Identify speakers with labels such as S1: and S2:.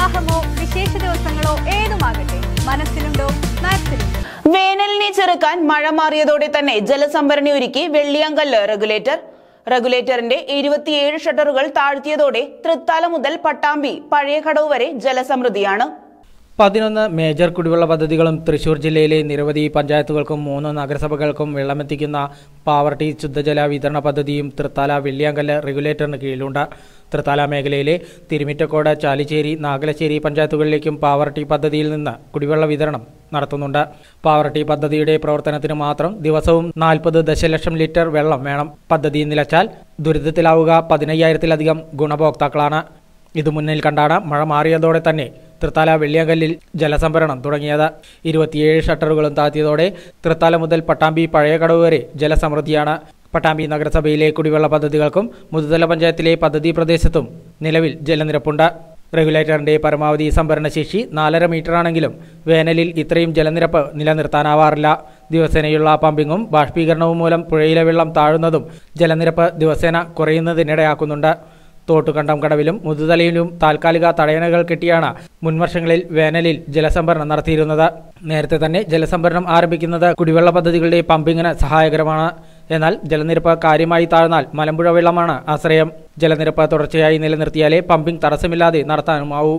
S1: വിവാഹമോ വിശേഷ ദിവസങ്ങളോ ഏതുമാകട്ടെ, മനസ്സിലുണ്ടോ മാക്സിലുണ്ടോ.
S2: വേനലിനെ ചെറുക്കാൻ മഴ മാറിയതോടെ തന്നെ ജലസംഭരണി ഒരുക്കി വെള്ളിയാങ്കല്ല് റെഗുലേറ്ററിന്റെ 27 ഷട്ടറുകൾ താഴ്ത്തിയതോടെ തൃത്താല മുതൽ പട്ടാമ്പി പഴയ കടവ് വരെ ജലസമൃദ്ധിയാണ്.
S3: 11 മേജർ കുടിവെള്ള പദ്ധതികളും തൃശൂർ ജില്ലയിലെ നിരവധി പഞ്ചായത്തുകൾക്കും 3 നഗരസഭകൾക്കും വെള്ളമെത്തിക്കുന്ന പാവർട്ടി ശുദ്ധജല വിതരണ പദ്ധതിയും തൃത്താല വെള്ളിയാങ്കല്ല് റെഗുലേറ്ററിന് കീഴിലുണ്ട്. തൃത്താല മേഖലയിലെ തിരുമിറ്റക്കോട്, ചാലിശ്ശേരി, നാഗലശ്ശേരി പഞ്ചായത്തുകളിലേക്കും പാവർട്ടി പദ്ധതിയിൽ നിന്ന് കുടിവെള്ള വിതരണം നടത്തുന്നുണ്ട്. പാവർട്ടി പദ്ധതിയുടെ പ്രവർത്തനത്തിന് മാത്രം ദിവസവും 40 ദശലക്ഷം ലിറ്റർ വെള്ളം വേണം. പദ്ധതി നിലച്ചാൽ ദുരിതത്തിലാവുക 15,000-ലധികം ഗുണഭോക്താക്കളാണ്. ഇത് മുന്നിൽ കണ്ടാണ് മഴ മാറിയതോടെ തന്നെ തൃത്താല വെള്ളിയാങ്കല്ലിൽ ജലസംഭരണം തുടങ്ങിയത്. 27 ഷട്ടറുകളും താഴ്ത്തിയതോടെ തൃത്താല മുതൽ പട്ടാമ്പി പഴയ കടവ് വരെ ജലസമൃദ്ധിയാണ്. പട്ടാമ്പി നഗരസഭയിലെ കുടിവെള്ള പദ്ധതികൾക്കും മുതുതല പഞ്ചായത്തിലെ പദ്ധതി പ്രദേശത്തും നിലവിൽ ജലനിരപ്പുണ്ട്. റെഗുലേറ്ററിന്റെ പരമാവധി സംഭരണശേഷി 4.5 മീറ്ററാണെങ്കിലും വേനലിൽ ഇത്രയും ജലനിരപ്പ് നിലനിർത്താനാവാറില്ല. ദിവസേനയുള്ള പമ്പിങ്ങും ബാഷ്പീകരണവും മൂലം പുഴയിലെ വെള്ളം താഴുന്നതും ജലനിരപ്പ് ദിവസേന കുറയുന്നതിനിടയാക്കുന്നുണ്ട്. തോട്ടുകണ്ടം കടവിലും മുതുതലയിലും താൽക്കാലിക തടയണകൾ കെട്ടിയാണ് മുൻവർഷങ്ങളിൽ വേനലിൽ ജലസംഭരണം നടത്തിയിരുന്നത്. നേരത്തെ തന്നെ ജലസംഭരണം ആരംഭിക്കുന്നത് കുടിവെള്ള പദ്ധതികളുടെ പമ്പിങ്ങിന് സഹായകരമാണ്. എന്നാൽ ജലനിരപ്പ് കാര്യമായി താഴ്ന്നാൽ മലമ്പുഴ വെള്ളമാണ് ആശ്രയം. ജലനിരപ്പ് തുടർച്ചയായി നിലനിർത്തിയാലേ പമ്പിംഗ് തടസ്സമില്ലാതെ നടത്താനുമാവൂ.